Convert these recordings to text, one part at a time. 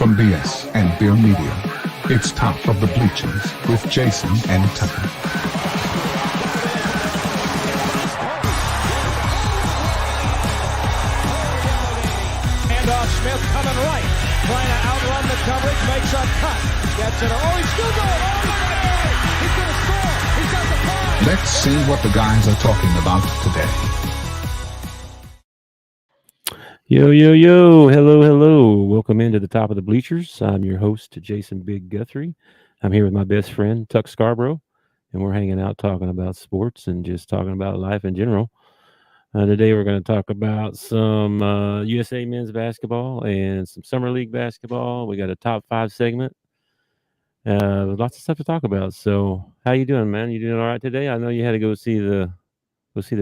from BS and Beer Media. It's Top of the Bleachers with Jason and Tucker. Handoff, Smith coming right, trying to outrun the coverage, makes a cut, gets it. Oh, he's still going. Oh, look at that. He's going to score. He's got the ball. Let's see what the guys are talking about today. Yo, yo, yo. Hello, hello. Welcome into the Top of the Bleachers. I'm your host, Jason Big Guthrie. I'm here with my best friend, Tuck Scarbrough, and we're hanging out talking about sports and just talking about life in general. Today we're going to talk about some USA men's basketball and some summer league basketball. We got a top 5 segment. Lots of stuff to talk about. So how you doing, man? You doing all right today? I know you had to go see the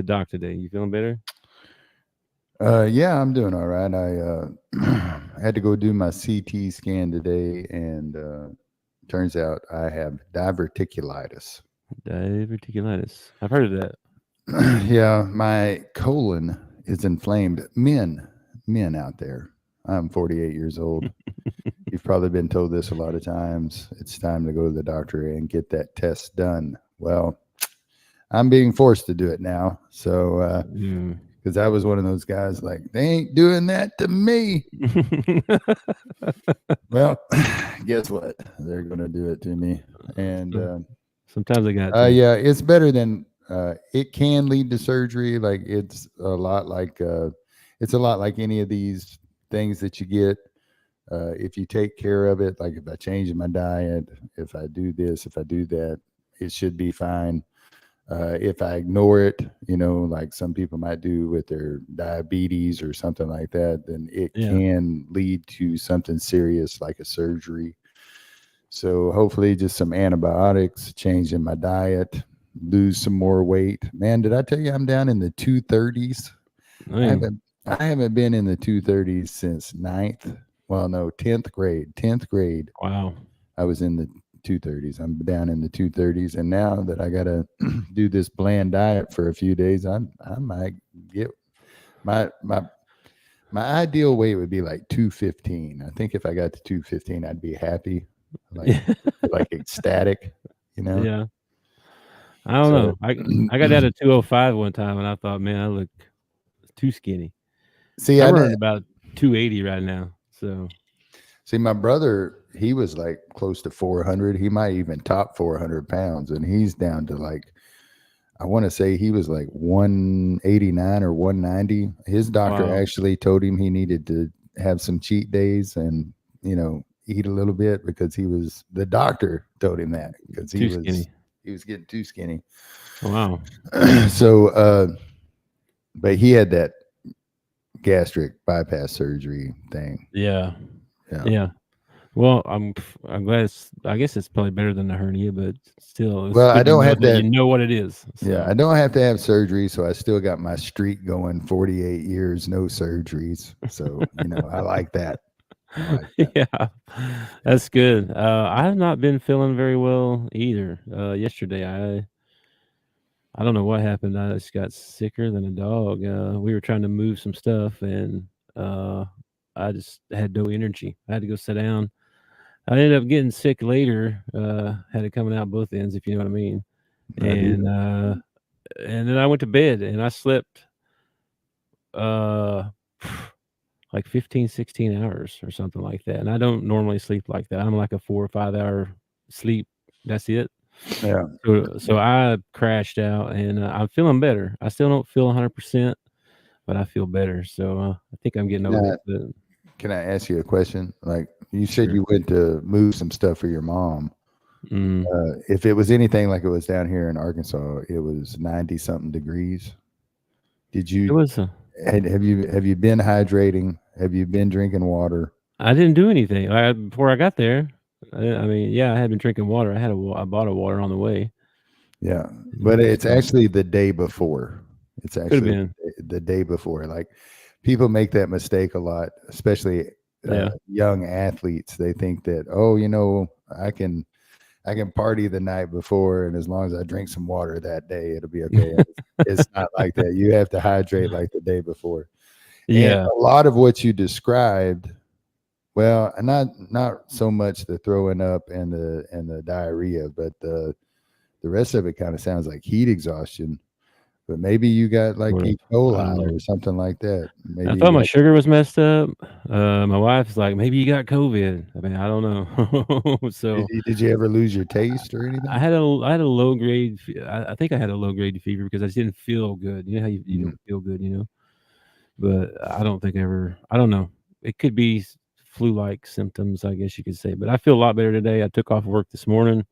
doc today. You feeling better? Yeah, I'm doing all right. I had to go do my CT scan today, and turns out I have diverticulitis. Diverticulitis. I've heard of that. Yeah, my colon is inflamed. Men out there. I'm 48 years old. You've probably been told this a lot of times. It's time to go to the doctor and get that test done. Well, I'm being forced to do it now. So, because I was one of those guys like, they ain't doing that to me. Well, guess what? They're going to do it to me. And sometimes I got yeah, it's better than it can lead to surgery. Like it's a lot like any of these things that you get. If you take care of it, like if I change my diet, if I do this, if I do that, it should be fine. If I ignore it, like some people might do with their diabetes or something like that, then it can lead to something serious like a surgery. So hopefully just some antibiotics, change in my diet, lose some more weight. Man, did I tell you I'm down in the 230s? I haven't been in the 230s since 10th grade. Wow. I was in the 230s. I'm down in the 230s, and now that I gotta do this bland diet for a few days, I might get my ideal weight would be like 215. I think if I got to 215, I'd be happy, like ecstatic, Yeah. I don't know. I got down to 205 one time, and I thought, man, I look too skinny. See, I'm running about 280 right now. So, see, my brother, he was like close to 400. He might even top 400 pounds, and he's down to like, I want to say he was like 189 or 190. His doctor actually told him he needed to have some cheat days and, eat a little bit because the doctor told him that because he was getting too skinny. Wow. So, but he had that gastric bypass surgery thing. Yeah. Well, I'm glad. I guess it's probably better than the hernia, but still. Well, I don't have that. You know what it is. So. Yeah, I don't have to have surgery, so I still got my streak going. 48 years, no surgeries. So I like that. Yeah, that's good. I have not been feeling very well either. Yesterday, I don't know what happened. I just got sicker than a dog. We were trying to move some stuff, and I just had no energy. I had to go sit down. I ended up getting sick later. Had it coming out both ends, if you know what I mean. And then I went to bed, and I slept like 15, 16 hours or something like that. And I don't normally sleep like that. I'm like a 4 or 5 hour sleep. That's it. Yeah. So I crashed out, and I'm feeling better. I still don't feel 100%, but I feel better. So I think I'm getting over it. Can I ask you a question? Like you said, you went to move some stuff for your mom. If it was anything like it was down here in Arkansas, it was 90 something degrees. Did you? It was. Have you been hydrating? Have you been drinking water? I didn't do anything before I got there. I had been drinking water. I bought a water on the way. Yeah, but it's actually the day before. It's actually the day before. Like people make that mistake a lot, especially young athletes. They think that, I can party the night before, and as long as I drink some water that day, it'll be okay. It's not like that. You have to hydrate like the day before. Yeah, and a lot of what you described Well, not so much the throwing up and the diarrhea, but the rest of it kind of sounds like heat exhaustion. But maybe you got like Sort of. E. I don't coli know. or something like that. I Maybe thought you my got, sugar was messed up. My wife's like, maybe you got COVID. I mean, I don't know. So did you ever lose your taste or I anything? had a low grade. I think I had a low grade fever because I just didn't feel good. You know how you Mm. don't feel good, But I don't think I ever. I don't know. It could be flu-like symptoms, I guess you could say. But I feel a lot better today. I took off work this morning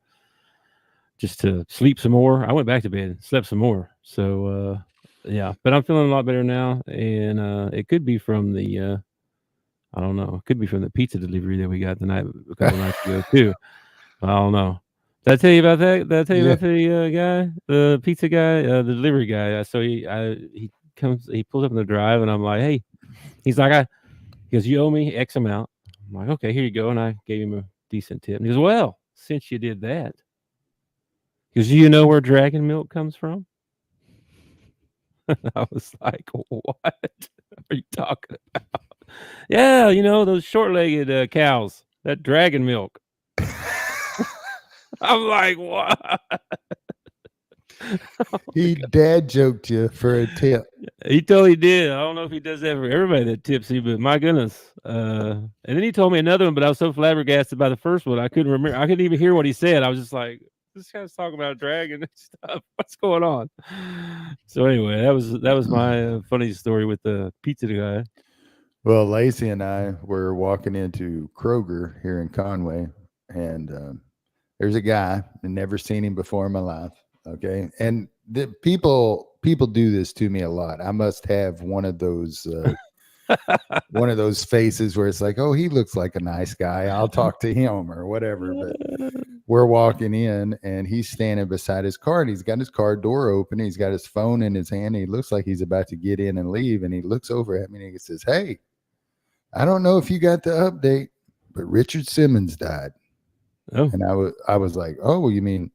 just to sleep some more. I went back to bed and slept some more. So yeah, but I'm feeling a lot better now, and it could be from the I don't know. It could be from the pizza delivery that we got a couple nights ago too. I don't know. Did I tell you about that? Did I tell you Yeah. about the guy, the pizza guy, the delivery guy? So he pulls up in the drive, and I'm like, hey, he's like, he goes, you owe me X amount. I'm like, okay, here you go, and I gave him a decent tip. And he goes, well, since you did that, because you know where dragon milk comes from? I was like, what are you talking about? Yeah, those short-legged cows, that dragon milk. I'm like, what? He dad joked you for a tip. He totally did. I don't know if he does that for everybody that tips you, but my goodness. And then he told me another one, but I was so flabbergasted by the first one, I couldn't remember. I couldn't even hear what he said. I was just like, this guy's talking about a dragon and stuff. What's going on? So anyway, that was my funny story with the pizza guy. Well, Lacey and I were walking into Kroger here in Conway, and there's a guy I'd never seen him before in my life. Okay, and the people do this to me a lot. I must have one of those faces where it's like, oh, he looks like a nice guy. I'll talk to him or whatever. But we're walking in, and he's standing beside his car, and he's got his car door open. He's got his phone in his hand. He looks like he's about to get in and leave, and he looks over at me and he says, "Hey, I don't know if you got the update, but Richard Simmons died." Oh. And I was like, "Oh, you mean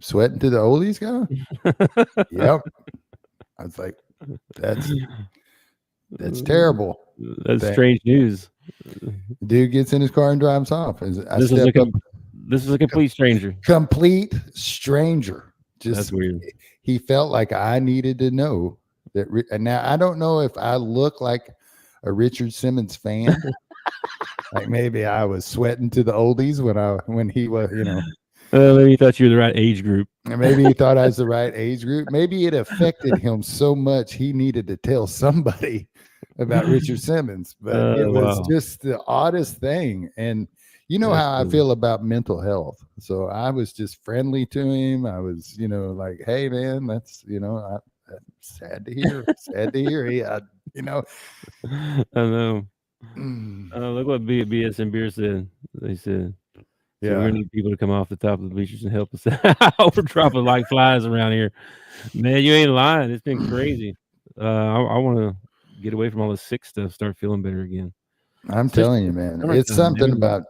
sweating to the oldies guy?" Yep. I was like, that's terrible. That's strange news. Dude gets in his car and drives off. This is a complete stranger. Complete stranger. That's Just weird. he felt like I needed to know that. And now I don't know if I look like a Richard Simmons fan. Like maybe I was sweating to the oldies when he was, Maybe you thought you were the right age group. maybe he thought I was the right age group. Maybe it affected him so much he needed to tell somebody about Richard Simmons. But it was just the oddest thing. And you know how I feel about mental health. So I was just friendly to him. I was, like, hey man, that's sad to hear. Sad to hear. I know. Look what BS and Beer said. They said, so Yeah, we're gonna need people to come off the top of the bleachers and help us out. We're dropping like flies around here. Man, you ain't lying. It's been crazy. I want to get away from all this sick stuff, start feeling better again. I'm telling you, man. It's something about.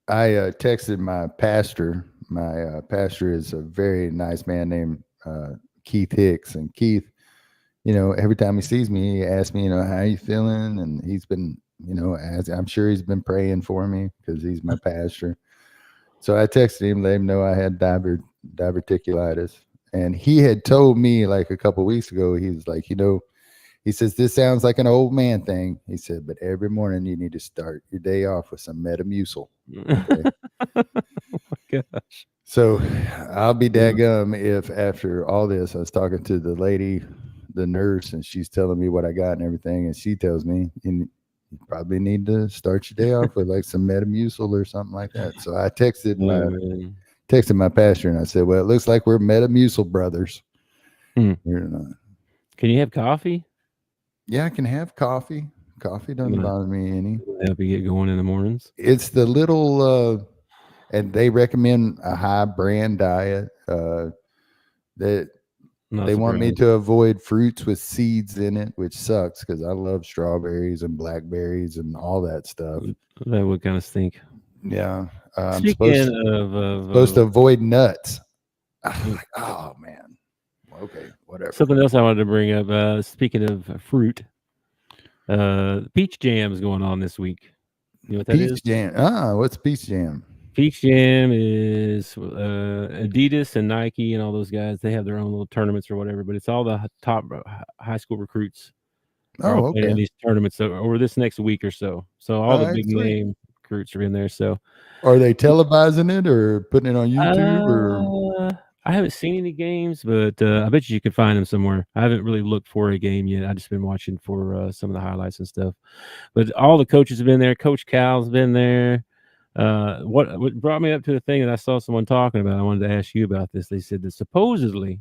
I texted my pastor. My pastor is a very nice man named Keith Hicks, and Keith, every time he sees me, he asks me, how you feeling? And he's been, as I'm sure he's been praying for me because he's my pastor. So I texted him, let him know I had diverticulitis. And he had told me like a couple of weeks ago, he was like, he says, this sounds like an old man thing. He said, but every morning you need to start your day off with some Metamucil. Okay? Oh my gosh. So I'll be daggum if after all this, I was talking to the lady, the nurse, and she's telling me what I got and everything. And she tells me, you probably need to start your day off with like some Metamucil or something like that. So I texted my pastor and I said, well, it looks like we're Metamucil brothers. Can you have coffee? Yeah, I can have coffee. Coffee doesn't bother me any. Help you get going in the mornings. It's the little, and they recommend a high bran diet. That they want me to avoid fruits with seeds in it, which sucks because I love strawberries and blackberries and all that stuff. That would kind of stink. Yeah. I'm Speaking supposed to avoid nuts. Oh man. Okay, whatever. Something else I wanted to bring up. Speaking of fruit, peach jam is going on this week. You know what that is? Peach Jam. What's Peach Jam? Peach Jam is Adidas and Nike and all those guys. They have their own little tournaments or whatever, but it's all the top high school recruits are all Oh, playing in okay. these tournaments over this next week or so. So all All the right, big sweet. name recruits are in there. So Are they televising it or putting it on YouTube or? I haven't seen any games, but I bet you could find them somewhere. I haven't really looked for a game yet. I've just been watching for some of the highlights and stuff. But all the coaches have been there. Coach Cal's been there. What brought me up to the thing that I saw someone talking about, I wanted to ask you about this. They said that supposedly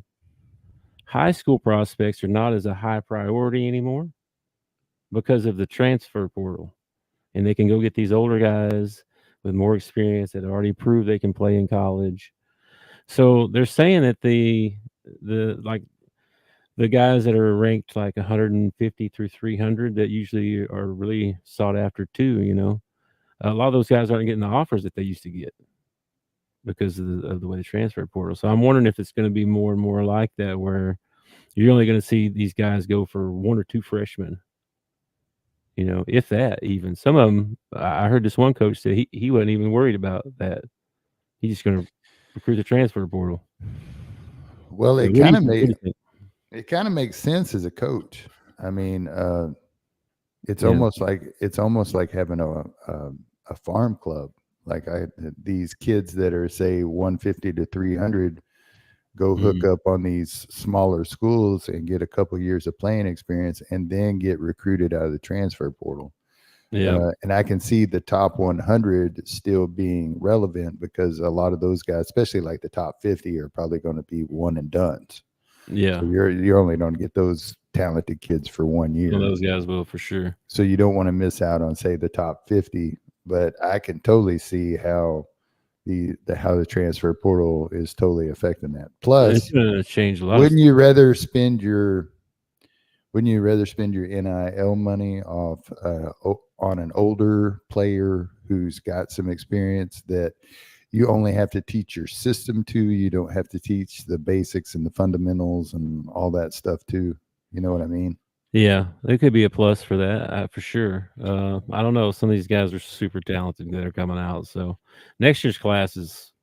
high school prospects are not as a high priority anymore because of the transfer portal. And they can go get these older guys with more experience that already proved they can play in college. So they're saying that the guys that are ranked like 150 through 300 that usually are really sought after too, a lot of those guys aren't getting the offers that they used to get because of the way the transfer portal. So I'm wondering if it's going to be more and more like that, where you're only going to see these guys go for one or two freshmen, if that even. Some of them, I heard this one coach say he wasn't even worried about that. He's just going to recruit the transfer portal. Well, So it what do kind you think? of makes sense as a coach. I mean, it's Yeah. almost like having a farm club. Like these kids that are say 150 to 300 go hook up on these smaller schools and get a couple years of playing experience and then get recruited out of the transfer portal. Yeah. And I can see the top 100 still being relevant because a lot of those guys, especially like the top 50, are probably going to be one and dones. Yeah. So you're only going to get those talented kids for 1 year. Well, those guys will for sure. So you don't want to miss out on, say, the top 50. But I can totally see how the transfer portal is totally affecting that. Plus, it's going to change a lot. wouldn't you rather spend your NIL money off on an older player who's got some experience that you only have to teach your system to? You don't have to teach the basics and the fundamentals and all that stuff too. You know what I mean? Yeah, it could be a plus for that, for sure. I don't know. Some of these guys are super talented that are coming out. So next year's class is,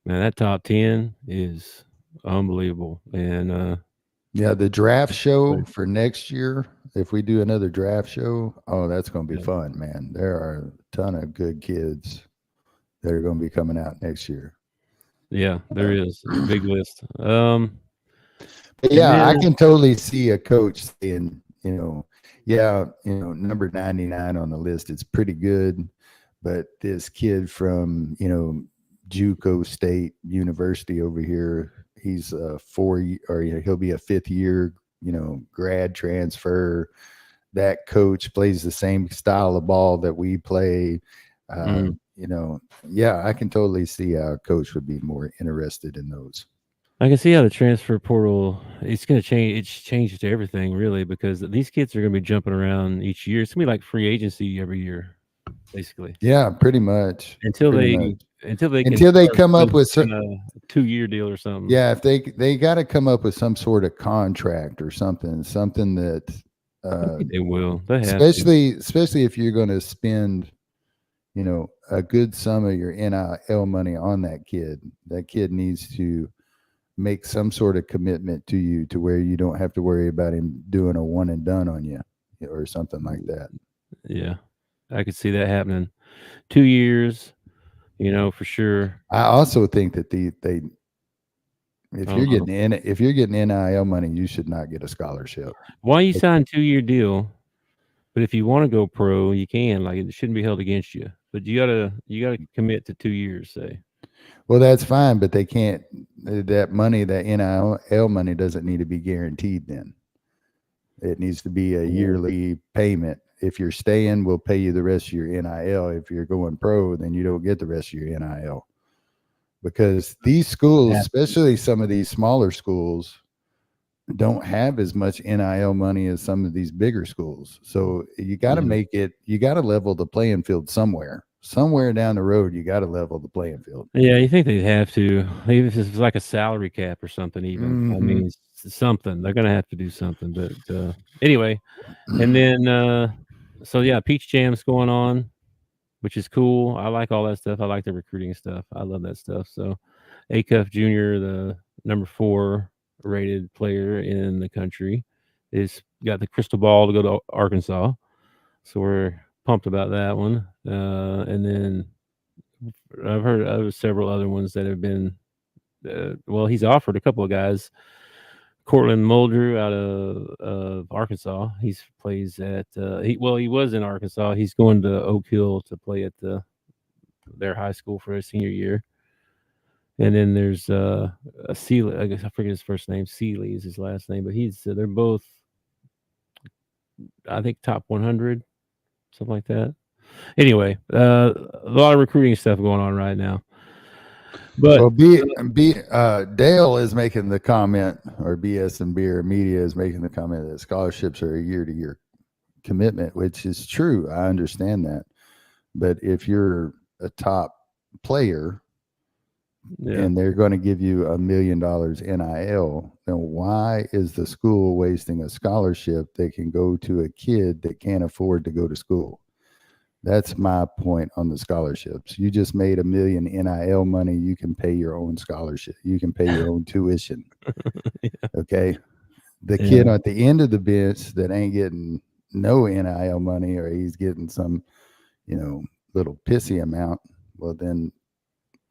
man, that top 10 is unbelievable. And yeah, the draft show for next year, if we do another draft show, that's going to be fun, man. There are a ton of good kids that are going to be coming out next year. Yeah, there is a big list. Yeah, I can totally see a coach saying, number 99 on the list is pretty good, but this kid from, JUCO State University over here, he's he'll be a fifth year, grad transfer. That coach plays the same style of ball that we play. I can totally see how a coach would be more interested in those. I can see how the transfer portal, it's going to change. It's changes to everything, really, because these kids are going to be jumping around each year. It's going to be like free agency every year, basically. Yeah, pretty much. Until they come up with some a 2-year deal or something. Yeah, if they got to come up with some sort of contract or something that they will. They have especially if you're going to spend, a good sum of your NIL money on that kid. That kid needs to make some sort of commitment to you to where you don't have to worry about him doing a one and done on you or something like that. Yeah, I could see that happening. 2 years, for sure. I also think that if you're getting NIL money, you should not get a scholarship. Why you sign 2-year deal? But if you want to go pro, you can. Like, it shouldn't be held against you. But you gotta commit to 2 years, say. Well, that's fine, but they can't. That money, that NIL money, doesn't need to be guaranteed. Then it needs to be a yearly payment. If you're staying, we'll pay you the rest of your NIL. If you're going pro, then you don't get the rest of your NIL. Because these schools, especially some of these smaller schools, don't have as much NIL money as some of these bigger schools. So you got to you got to level the playing field somewhere. Somewhere down the road, you got to level the playing field. Yeah, you think they'd have to, even if it's like a salary cap or something. Even I mean, something they're going to have to do something. But anyway, and then Peach Jam's going on. which is cool. I like all that stuff. I like the recruiting stuff. I love that stuff. So, Acuff Jr., the number 4 rated player in the country, is got the crystal ball to go to Arkansas. So we're pumped about that one. And then I've heard of several other ones that have been. Well, he's offered a couple of guys. Cortland Muldrew out of Arkansas. He plays at he was in Arkansas. He's going to Oak Hill to play at their high school for his senior year. And then there's a Sealy. I guess I forget his first name. Sealy is his last name, but they're both, I think, top 100, something like that. Anyway, a lot of recruiting stuff going on right now. But Dale is making the comment, or BS and Beer Media is making the comment that scholarships are a year-to-year commitment, which is true. I understand that. But if you're a top player and they're going to give you $1 million NIL, then why is the school wasting a scholarship that can go to a kid that can't afford to go to school? That's my point on the scholarships. You just made $1 million NIL money. You can pay your own scholarship. You can pay your own tuition. Okay. The kid at the end of the bench that ain't getting no NIL money, or he's getting some, little pissy amount, well, then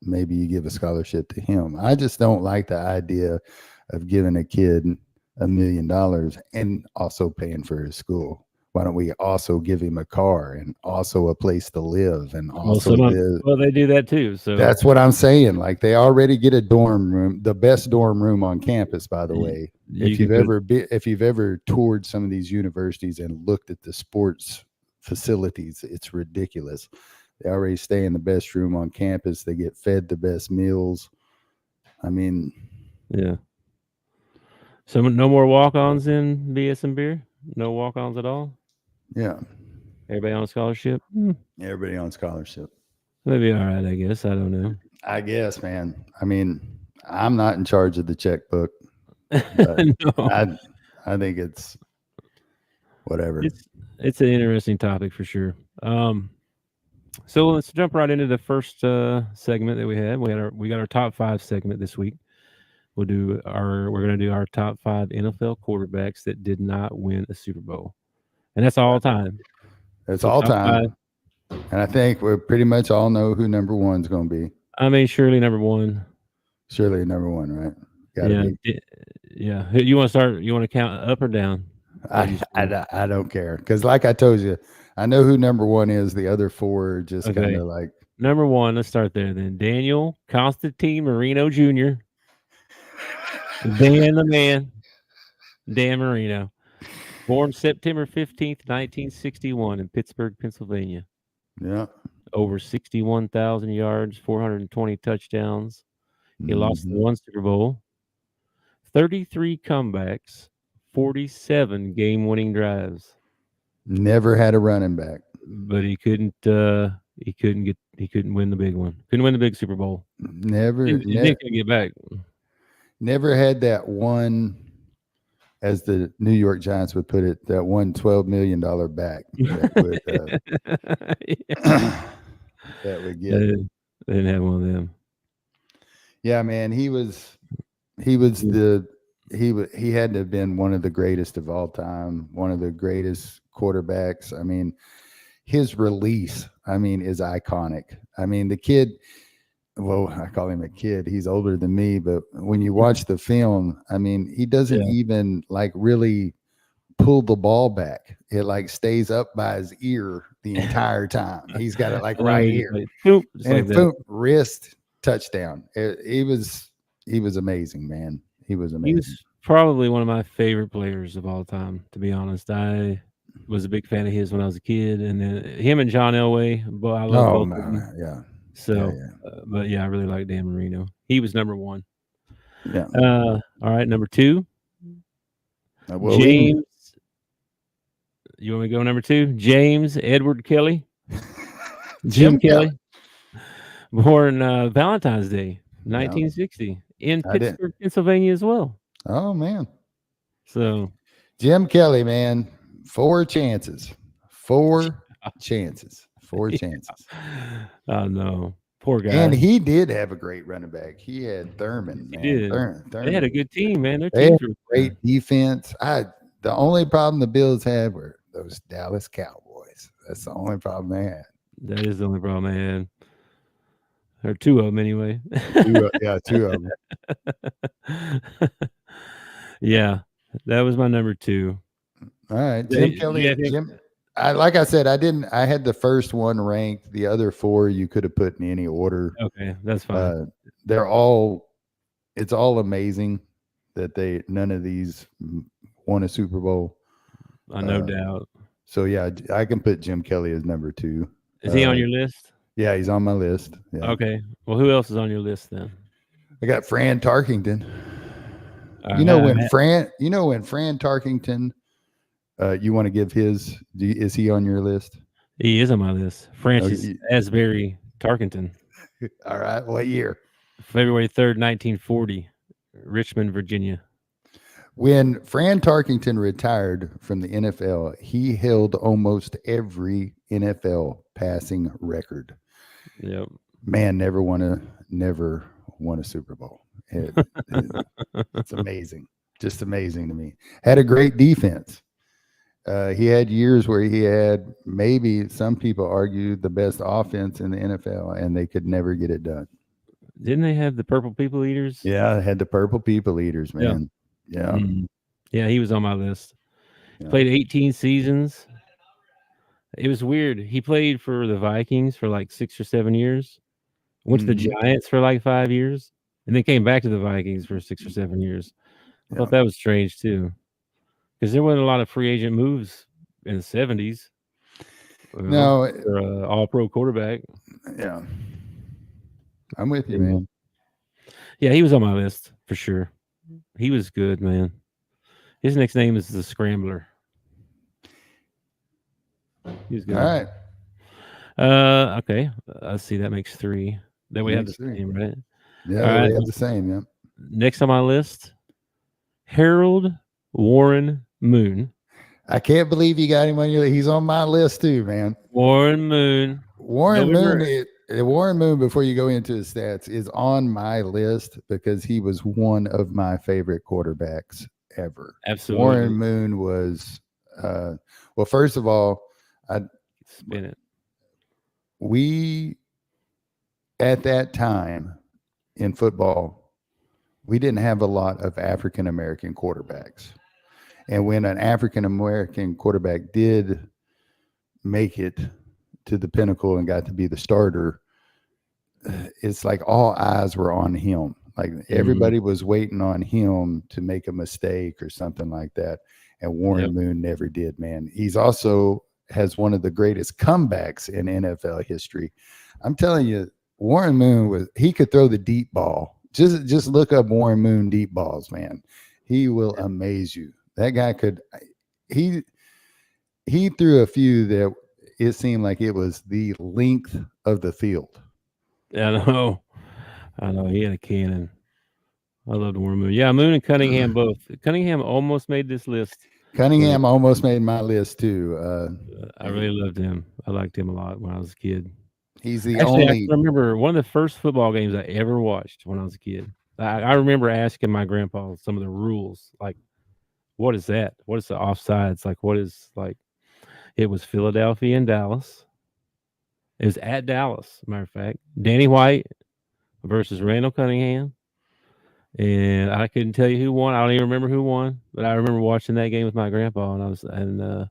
maybe you give a scholarship to him. I just don't like the idea of giving a kid $1 million and also paying for his school. Why don't we also give him a car and also a place to live and also well, they do that too. So that's what I'm saying. Like, they already get a dorm room, the best dorm room on campus, by the way. If you've ever toured some of these universities and looked at the sports facilities, it's ridiculous. They already stay in the best room on campus. They get fed the best meals. I mean, yeah. So no more walk-ons in BS and Beer? No walk-ons at all? Yeah. Everybody on scholarship? Everybody on scholarship. Maybe all right, I guess. I don't know. I guess, man. I mean, I'm not in charge of the checkbook. But No. I think it's whatever. It's an interesting topic for sure. So let's jump right into the first segment that we had. We got our top 5 segment this week. We're going to do our top 5 NFL quarterbacks that did not win a Super Bowl. And that's all time. That's all time. 5. And I think we pretty much all know who number 1's going to be. I mean, surely number 1. Surely number 1, right? Yeah. You want to start? You want to count up or down? I don't care, because like I told you, I know who number 1 is. The other 4 are just kind of like number 1. Let's start there then. Daniel Constantine Marino Jr. Dan the man, Dan Marino, born September 15th, 1961 in Pittsburgh, Pennsylvania. Yeah. Over 61,000 yards, 420 touchdowns. He lost the 1 Super Bowl, 33 comebacks, 47 game-winning drives. Never had a running back, but he couldn't win the big one. Couldn't win the big Super Bowl. Never couldn't get back. Never had that one, as the New York Giants would put it, that one $12 million back that would get. They didn't have one of them. Yeah, man, he had to have been one of the greatest of all time, one of the greatest quarterbacks. I mean, his release, is iconic. I mean, the kid, well, I call him a kid. He's older than me, but when you watch the film, he doesn't even really pull the ball back. It stays up by his ear the entire time. He's got it right here. Boom, wrist, touchdown. He was amazing, man. He was amazing. He was probably one of my favorite players of all time, to be honest. I was a big fan of his when I was a kid, and then him and John Elway. But I love both of them. Yeah. So, but I really like Dan Marino. He was number 1. Yeah. All right, number 2. James. You want me to go number 2? James Edward Kelly. Jim Kelly. Born Valentine's Day, 1960, in Pittsburgh, Pennsylvania as well. Oh, man. So, Jim Kelly, man, 4 chances. 4 chances. 4 chances. Oh no, poor guy. And he did have a great running back. He had Thurman, He man. did. Thurman. They had a good team, man. Their They had teams were great defense. The only problem the Bills had were those Dallas Cowboys. That's the only problem they had. That is the only problem I had. Or 2 of them anyway. 2 of them. Yeah, that was my number 2. All right, Yeah, Jim you Kelly. have him- Jim. Like I said, I had the first one ranked. The other 4 you could have put in any order. Okay, that's fine. They're all. It's all amazing that none of these won a Super Bowl. No doubt. So yeah, I can put Jim Kelly as number 2. Is he on your list? Yeah, he's on my list. Yeah. Okay. Well, who else is on your list then? I got Fran Tarkington. All You know right. when Fran Tarkington, you want to give his? Is he on your list? He is on my list. Francis you- Asbury Tarkenton, All right. What year? February 3rd, 1940, Richmond, Virginia. When Fran Tarkington retired from the NFL, he held almost every NFL passing record. Yep. Man, never won a Super Bowl. It's amazing. Just amazing to me. Had a great defense. He had years where he had, maybe some people argue, the best offense in the NFL, and they could never get it done. Didn't they have the Purple People Eaters? Yeah, had the Purple People Eaters, man. Yeah. Yeah, he was on my list. Yeah. Played 18 seasons. It was weird. He played for the Vikings for like 6 or 7 years. Went to the Giants for like 5 years, and then came back to the Vikings for 6 or 7 years. I thought that was strange too, because there wasn't a lot of free agent moves in the 70s. No, for an all-pro quarterback. Yeah, I'm with you, man. Yeah, he was on my list for sure. He was good, man. His next name is the Scrambler. He was good. All right. Okay. Let's see. That makes 3. Then we have the same, right? Yeah, we have the same. Yeah. Next on my list, Harold Warren Moon. I can't believe you got him on your. He's on my list too, man. Warren Moon. Warren Moon. Before you go into his stats, is on my list because he was one of my favorite quarterbacks ever. Absolutely. Warren Moon was. Well, first of all, spin it. We at that time in football, we didn't have a lot of African American quarterbacks. And when an African American quarterback did make it to the pinnacle and got to be the starter, it's like all eyes were on him. Like everybody was waiting on him to make a mistake or something like that. And Warren Moon never did, man. He's also has one of the greatest comebacks in NFL history. I'm telling you, Warren Moon he could throw the deep ball. Just look up Warren Moon deep balls, man. He will amaze you. That guy could. He threw a few that it seemed like it was the length of the field. I know. He had a cannon. I loved Warren Moon. Yeah, Moon and Cunningham both. Cunningham almost made this list. Cunningham almost made my list too. I really loved him. I liked him a lot when I was a kid. He's the Actually, only. I remember one of the first football games I ever watched when I was a kid. I remember asking my grandpa some of the rules, like, what is that? What is the offsides? Like, what is like? It was Philadelphia and Dallas. It was at Dallas, as a matter of fact. Danny White versus Randall Cunningham. And I couldn't tell you who won. I don't even remember who won, but I remember watching that game with my grandpa, and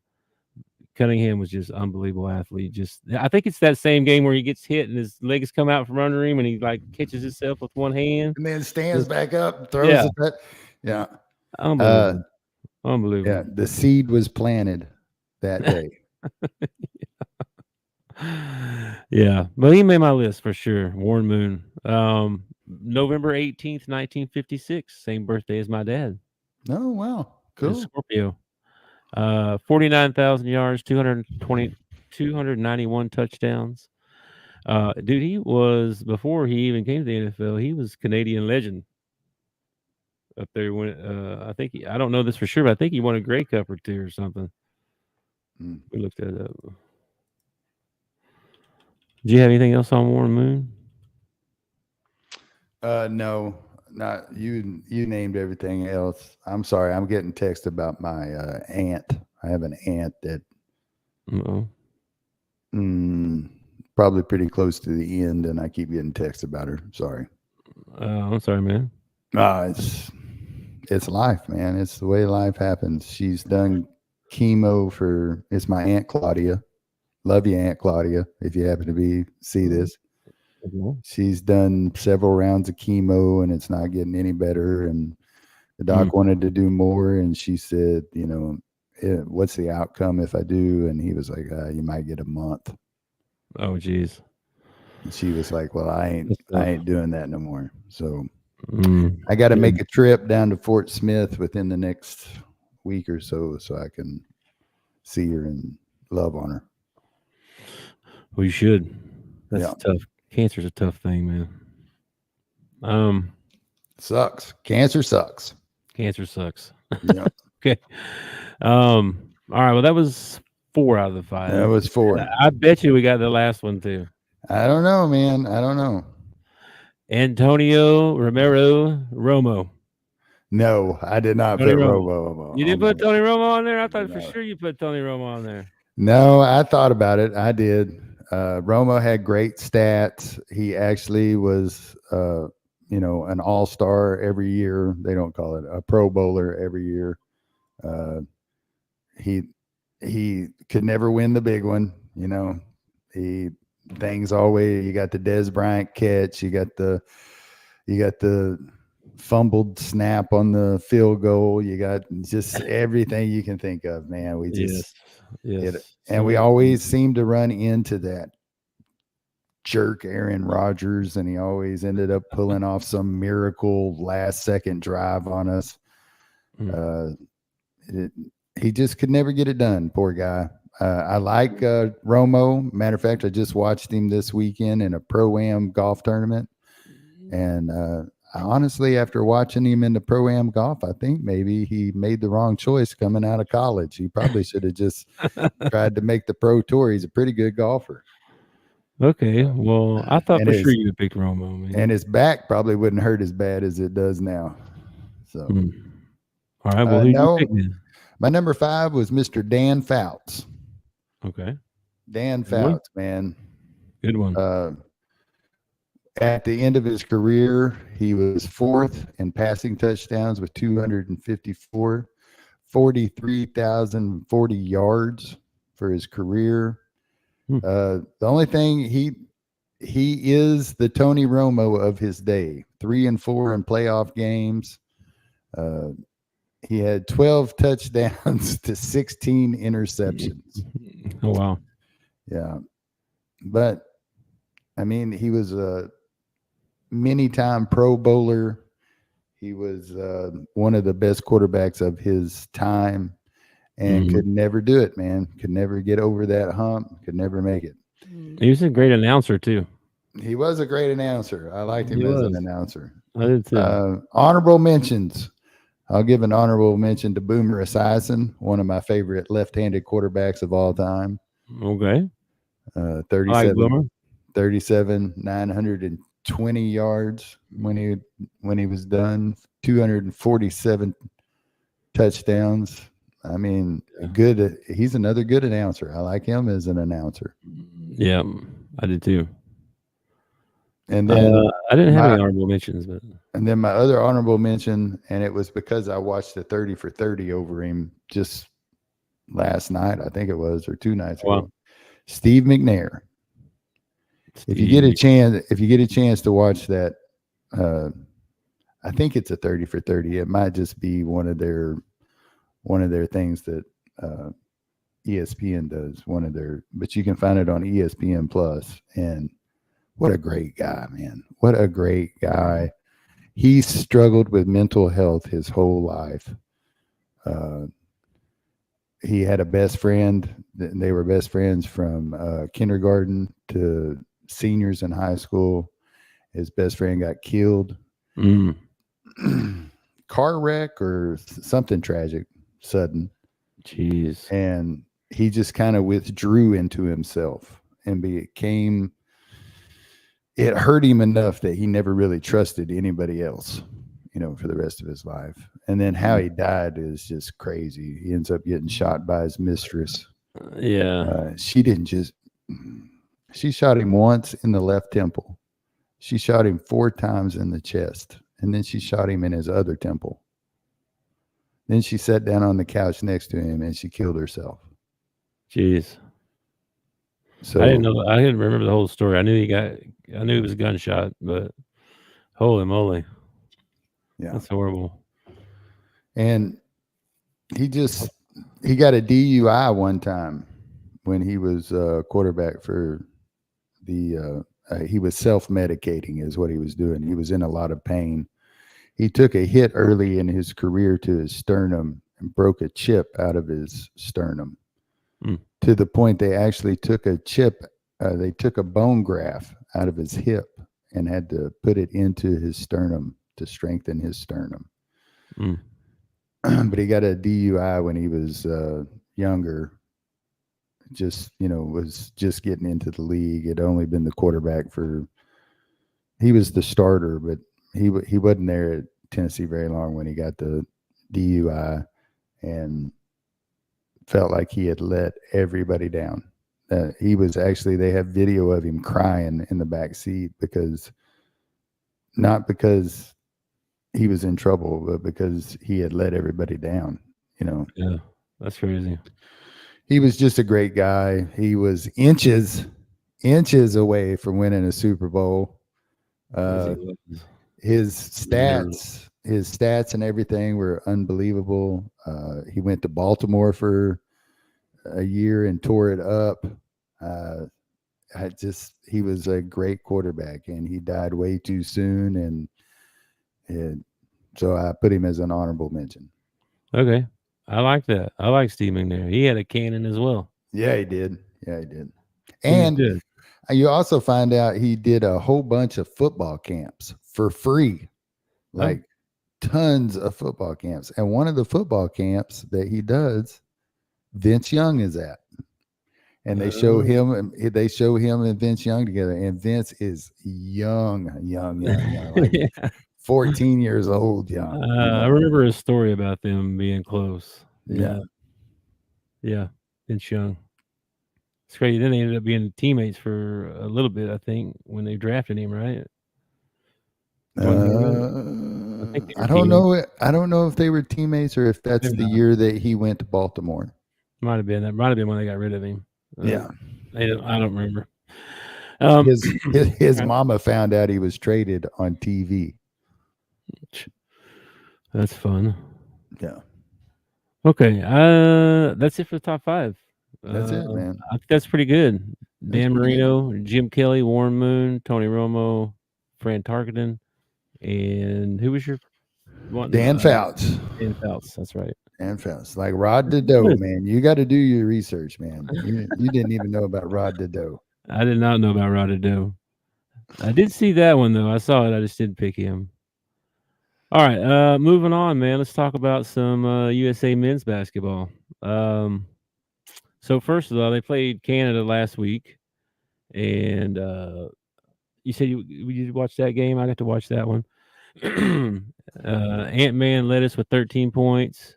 Cunningham was just unbelievable athlete. I think it's that same game where he gets hit and his legs come out from under him and he like catches himself with one hand and then stands back up, and throws it. Yeah. Unbelievable. Unbelievable. Yeah, the seed was planted that day. Yeah, but he made my list for sure. Warren Moon. November 18th, 1956, same birthday as my dad. Oh, wow. Cool. Scorpio. 49,000 yards, 291 touchdowns. Dude, he was, before he even came to the NFL, he was Canadian legend up there. When I think I don't know this for sure, but I think he won a Grey Cup or 2 or something. We looked that up. Do you have anything else on Warren Moon? No, not you. You named everything else. I'm sorry. I'm getting text about my aunt. I have an aunt that Uh-oh. probably pretty close to the end, and I keep getting text about her. Sorry. I'm sorry, man. It's life, man. It's the way life happens. She's done chemo for. It's my aunt Claudia. Love you, Aunt Claudia. If you happen to see this, she's done several rounds of chemo, and it's not getting any better. And the doc wanted to do more, and she said, what's the outcome if I do? And he was like, you might get a month. Oh, geez. And she was like, well, I ain't doing that no more. So Mm. I got to make a trip down to Fort Smith within the next week or so I can see her and love on her. Well, you should. That's tough. Cancer's a tough thing, man. Sucks. Cancer sucks. Cancer sucks. Yeah. Okay. All right. Well, that was 4 out of the 5. That was 4. I bet you we got the last one too. I don't know, man. I don't know. Antonio Romero Romo. No, I did not Tony put Romo. Romo. You didn't put Tony Romo on there? I thought for sure you put Tony Romo on there. No, I thought about it. I did. Romo had great stats. He actually was, an all-star every year. They don't call it a Pro Bowler every year. He could never win the big one. Things always, you got the Des Bryant catch, you got the fumbled snap on the field goal, you got just everything you can think of, man. We just and we always seem to run into that jerk Aaron Rodgers, and he always ended up pulling off some miracle last second drive on us. He just could never get it done, poor guy. I like Romo. Matter of fact, I just watched him this weekend in a Pro-Am golf tournament. And honestly, after watching him in the Pro-Am golf, I think maybe he made the wrong choice coming out of college. He probably should have just tried to make the Pro Tour. He's a pretty good golfer. Okay. Well, I thought for sure you picked Romo, man. And his back probably wouldn't hurt as bad as it does now. So, all right. Well, who you picked? My number 5 was Mr. Dan Fouts. Okay. Dan Fouts, man. Good one. At the end of his career, he was 4th in passing touchdowns with 254, 43,040 yards for his career. The only thing, he is the Tony Romo of his day. 3 and 4 in playoff games. He had 12 touchdowns to 16 interceptions. Oh, wow. Yeah. But, I mean, he was a many-time Pro Bowler. He was one of the best quarterbacks of his time and could never do it, man. Could never get over that hump. Could never make it. He was a great announcer, too. He was a great announcer. I liked him as an announcer. I did, too. Honorable mentions. I'll give an honorable mention to Boomer Esiason, one of my favorite left-handed quarterbacks of all time. Okay. 37, 920 yards when he was done, 247 touchdowns. I mean, good. He's another good announcer. I like him as an announcer. Yeah, I did too. And then I didn't have any honorable mentions, but and then my other honorable mention, and it was because I watched the 30 for 30 over him just last night, I think it was, or 2 nights ago. Steve McNair. If you get a chance to watch that, I think it's a 30 for 30. It might just be one of their things that ESPN does. But you can find it on ESPN Plus. And what a great guy, man! What a great guy. He struggled with mental health his whole life. He had a best friend. They were best friends from kindergarten to seniors in high school. His best friend got killed. Car wreck or something tragic, sudden. Jeez. And he just kind of withdrew into himself and became it hurt him enough that he never really trusted anybody else, for the rest of his life. And then how he died is just crazy. He ends up getting shot by his mistress. Yeah. She shot him once in the left temple. She shot him 4 times in the chest. And then she shot him in his other temple. Then she sat down on the couch next to him and she killed herself. Jeez. So I didn't know. I didn't remember the whole story. I knew he was gunshot, but holy moly. Yeah. That's horrible. And he got a DUI one time when he was quarterback for the he was self-medicating is what he was doing. He was in a lot of pain. He took a hit early in his career to his sternum and broke a chip out of his sternum to the point they actually took a chip. They took a bone graft out of his hip and had to put it into his sternum to strengthen his sternum. But he got a DUI when he was younger. Was just getting into the league. Had only been the quarterback he was the starter, but he wasn't there at Tennessee very long when he got the DUI and felt like he had let everybody down. He was actually, they have video of him crying in the back seat not because he was in trouble, but because he had let everybody down, Yeah, that's crazy. He was just a great guy. He was inches away from winning a Super Bowl. His stats and everything were unbelievable. He went to Baltimore for a year and tore it up. He was a great quarterback, and he died way too soon. And so I put him as an honorable mention. Okay. I like that. I like Steve McNair. He had a cannon as well. Yeah, he did. And you also find out he did a whole bunch of football camps for free, like tons of football camps. And one of the football camps that he does, Vince Young is at. And they show him and Vince Young together. And Vince is young, like 14 years old, young. I remember a story about them being close. Yeah. Vince Young. It's crazy. Then they ended up being teammates for a little bit, I think, when they drafted him, right? I don't know. I don't know if they were teammates or if that's the year that he went to Baltimore. Might have been. That might have been when they got rid of him. Yeah. I don't remember. His mama found out he was traded on TV. That's fun. Yeah. Okay. That's it for the top 5. That's it, man. I think that's pretty good. Dan Marino, Jim Kelly, Warren Moon, Tony Romo, Fran Tarkenton, and who was your one? Dan Fouts. Dan Fouts. That's right. Dan Fouts. Like Rod Dedeaux, man. You got to do your research, man. You didn't even know about Rod Dedeaux. I did not know about Rod Dedeaux. I did see that one, though. I saw it. I just didn't pick him. All right. Moving on, man. Let's talk about some USA men's basketball. So first of all, they played Canada last week, and you said you watched that game. I got to watch that one. Ant-Man led us with 13 points,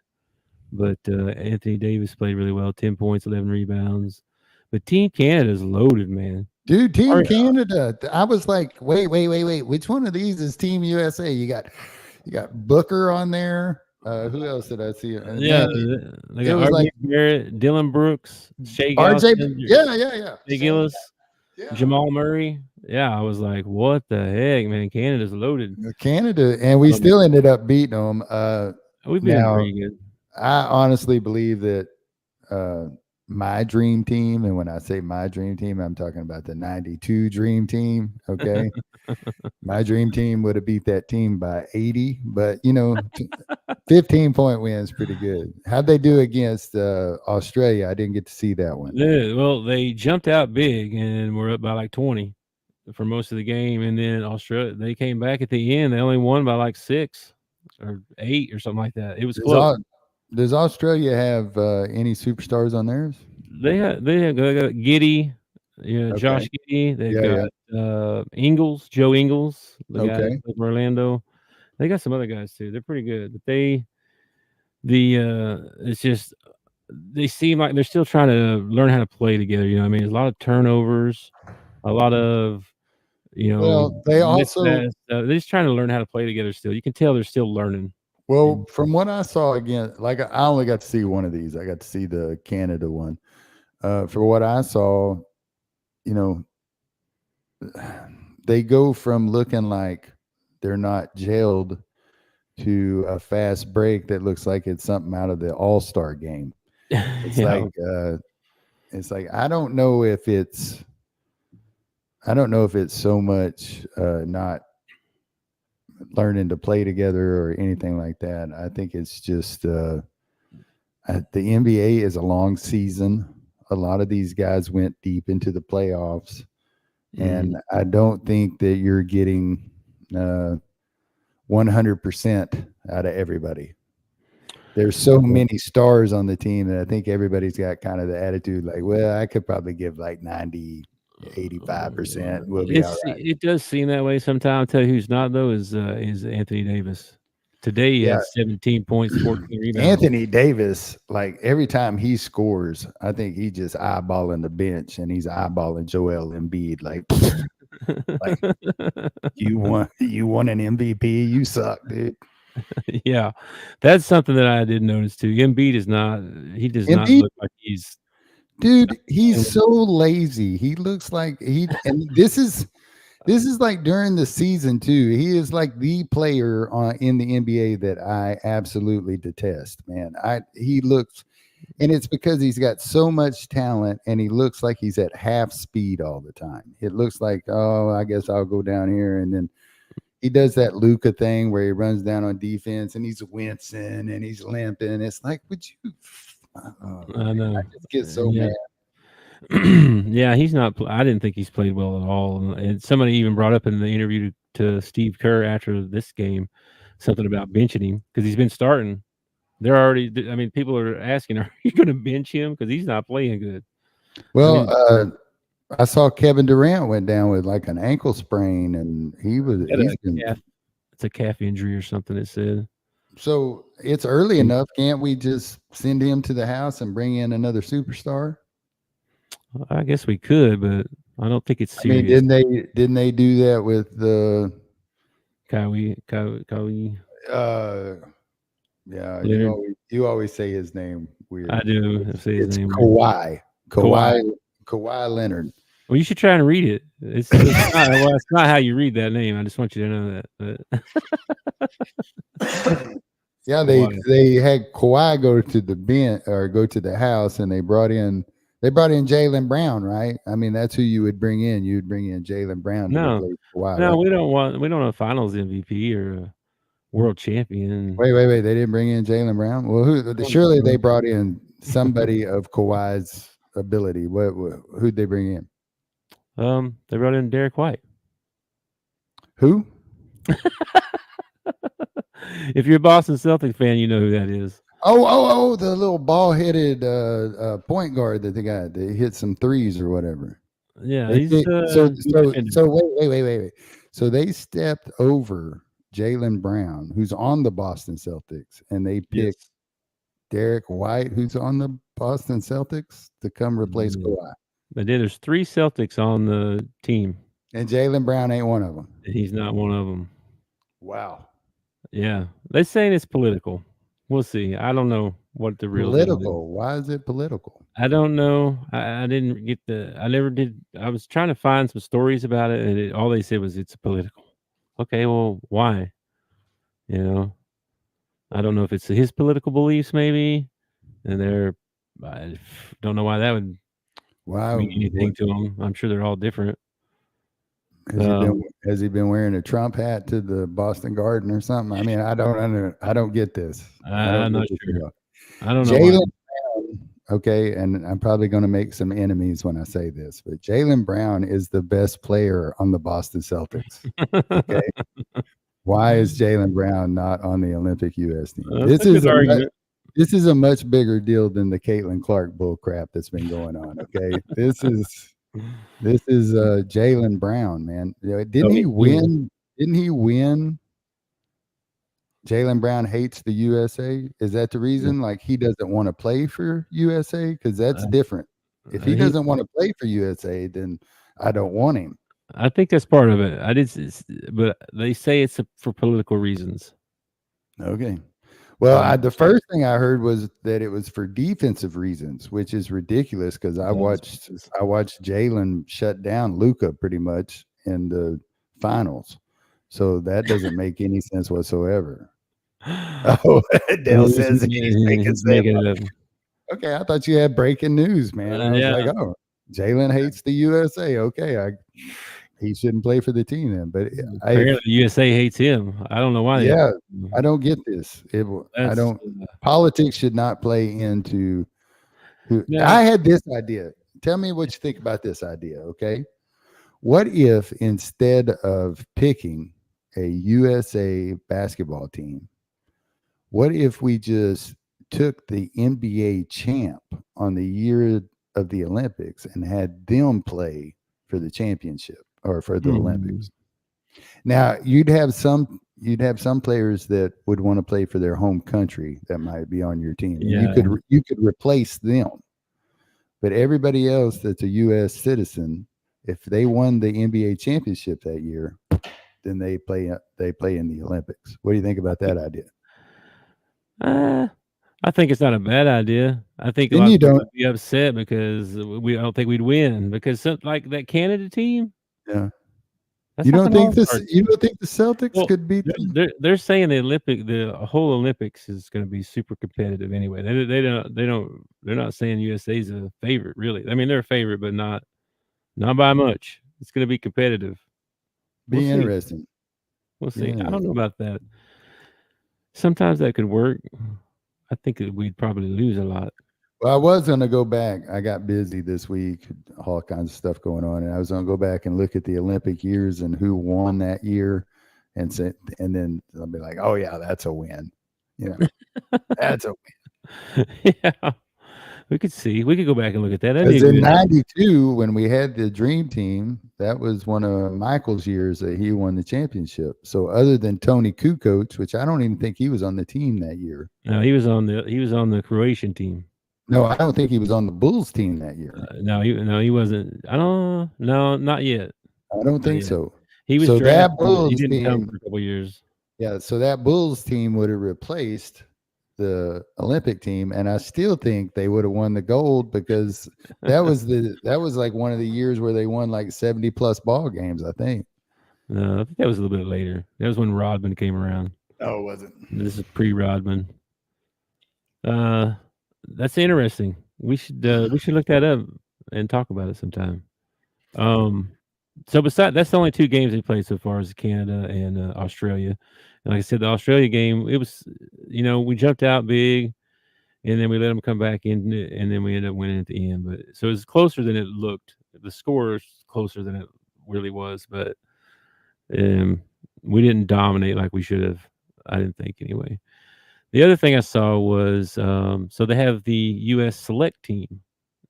but Anthony Davis played really well, 10 points, 11 rebounds. But Team Canada's loaded, man. Dude, Team Canada. I was like, wait. Which one of these is Team USA? You got Booker on there. Who else did I see? They got RJ Barrett, Dylan Brooks, Shea RJ. Gilgeous, Yeah. Shea Gilgeous, Jamal Murray. Yeah, I was like, what the heck, man? Canada's loaded. Canada, and we still ended up beating them. We've been pretty good. I honestly believe that my dream team, and when I say my dream team, I'm talking about the 92 dream team, okay? My dream team would have beat that team by 80, but 15-point win is pretty good. How'd they do against Australia? I didn't get to see that one. Yeah, well, they jumped out big and were up by like 20 for most of the game, and then Australia, they came back at the end. They only won by like 6 or 8 or something like that. It was close. Does Australia have any superstars on theirs? They got Giddy, Josh Giddy. They've got Ingles, Joe Ingles, the guy Okay. from Orlando. They got some other guys too. They're pretty good, but it's just they seem like they're still trying to learn how to play together. You know, what I mean, there's a lot of turnovers, a lot of Well, they also mismatch. They're just trying to learn how to play together still. You can tell they're still learning. Well, from what I saw, again, like I only got to see one of these. I got to see the Canada one. For what I saw, you know, they go from looking like they're not jailed to a fast break that looks like it's something out of the All-Star game. It's Yeah. like I don't know if it's so much not learning to play together or anything like that. I think it's just the NBA is a long season. A lot of these guys went deep into the playoffs, and I don't think that you're getting 100% out of everybody. There's so many stars on the team that I think everybody's got kind of the attitude like, well, I could probably give like 90, 85%. We'll be all right. It does seem that way sometimes. I'll tell you who's not though is Anthony Davis. Today he Yeah. had 17 points, 14 rebounds. Anthony Davis, like every time he scores, I think he just eyeballing the bench and he's eyeballing Joel Embiid. Like you won an MVP, you suck, dude. Yeah, that's something that I did notice too. Embiid is not. He does not Embiid- look like he's. Dude, he's so lazy. He looks like and this is like during the season too. He is like the player in the NBA that I absolutely detest, man. He looks, and it's because he's got so much talent and he looks like he's at half speed all the time. It looks like, oh, I guess I'll go down here, and then he does that Luka thing where he runs down on defense and he's wincing and he's limping. It's like, would you? I know. I just get so mad. Yeah, he's not. I didn't think he's played well at all. And somebody even brought up in the interview to Steve Kerr after this game something about benching him because he's been starting. They're already. I mean, people are asking, "Are you going to bench him?" Because he's not playing good. Well, I saw Kevin Durant went down with like an ankle sprain, and It's a calf injury or something. It said. So it's early enough. Can't we just send him to the house and bring in another superstar? I guess we could, but I don't think it's serious. I mean, didn't they do that with the Kawhi? Yeah, Leonard? you always say his name weird. I do say his name. Kawhi Leonard. Well, you should try and read it. It's not how you read that name. I just want you to know that. But Yeah, they had Kawhi go to the bench or go to the house, and they brought in Jaylen Brown, right? I mean, that's who you would bring in. You'd bring in Jaylen Brown to replace Kawhi. No, right? we don't want a Finals MVP or a world champion. Wait. They didn't bring in Jaylen Brown. Well, surely they brought in somebody of Kawhi's ability. Who'd they bring in? They brought in Derek White. Who? If you're a Boston Celtics fan, you know who that is. Oh, the little ball-headed point guard that they got. They hit some threes or whatever. Yeah, wait. So they stepped over Jaylen Brown, who's on the Boston Celtics, and they picked Derek White, who's on the Boston Celtics, to come replace Kawhi. They did. There's 3 Celtics on the team, and Jaylen Brown ain't one of them. He's not one of them. Wow. Yeah, they're saying it's political. We'll see. I don't know what the real political. Why is it political? I don't know. I didn't get I never did. I was trying to find some stories about it, and all they said was it's political. Okay, well, why? I don't know if it's his political beliefs, maybe, and I don't know why that would mean anything to him. I'm sure they're all different. Has he been wearing a Trump hat to the Boston Garden or something? I mean, I don't get this. I'm not sure. I don't know. Jaylen Brown, okay, and I'm probably going to make some enemies when I say this, but Jaylen Brown is the best player on the Boston Celtics. Okay, why is Jaylen Brown not on the Olympic U.S. team? This is a much bigger deal than the Caitlin Clark bull crap that's been going on. Okay, this is. This is Jaylen Brown, man. Didn't Oh, he is. win? Didn't he win? Jaylen Brown hates the USA. Is that the reason? Like he doesn't want to play for USA? Because that's different. If he He doesn't want to play for USA, then I don't want him. I think that's part of it. But they say it's for political reasons. Okay. Well, the first thing I heard was that it was for defensive reasons, which is ridiculous because I watched Jalen shut down Luka pretty much in the finals. So that doesn't make any sense whatsoever. Oh, Dale says he's making it up. Okay, I thought you had breaking news, man. I was like, oh, Jalen hates the USA. Okay, he shouldn't play for the team then. But apparently the USA hates him. I don't know why. Yeah, I don't get this. I don't. Politics should not play into. I had this idea. Tell me what you think about this idea. Okay, what if instead of picking a USA basketball team, what if we just took the NBA champ on the year of the Olympics and had them play for the championship or for the Olympics? Now you'd have some players that would want to play for their home country that might be on your team. Yeah. You could replace them, but everybody else that's a U.S. citizen, if they won the NBA championship that year, then they play in the Olympics. What do you think about that idea? I think it's not a bad idea. I think a lot of people would be upset because I don't think we'd win because like that Canada team. Yeah. You don't think the Celtics could beat them? They're saying the whole Olympics is going to be super competitive anyway. They're not saying USA's a favorite really. I mean they're a favorite, but not by much. It's going to be competitive. Be interesting. We'll see. I don't know about that. Sometimes that could work. I think we'd probably lose a lot. Well, I was going to go back. I got busy this week, all kinds of stuff going on, and I was going to go back and look at the Olympic years and who won that year, and then I'll be like, oh yeah, that's a win. That's a win. Yeah, we could see. We could go back and look at that. Because in '92, when we had the Dream Team, that was one of Michael's years that he won the championship. So other than Tony Kukoc, which I don't even think he was on the team that year. No, he was on the Croatian team. No, I don't think he was on the Bulls team that year. No, he wasn't. I don't. No, not yet. I don't think so. He was drafted, that Bulls he didn't come for a couple years. Yeah, so that Bulls team would have replaced the Olympic team, and I still think they would have won the gold because that was like one of the years where they won like 70+ ball games, I think. No, I think that was a little bit later. That was when Rodman came around. Oh, was it? This is pre-Rodman. That's interesting. We should look that up and talk about it sometime. So that's the only two games they played so far is Canada and Australia. And like I said, the Australia game, it was, we jumped out big, and then we let them come back in, and then we ended up winning at the end. But so it was closer than it looked. The score is closer than it really was, but we didn't dominate like we should have. I didn't think anyway. The other thing I saw was so they have the U.S. select team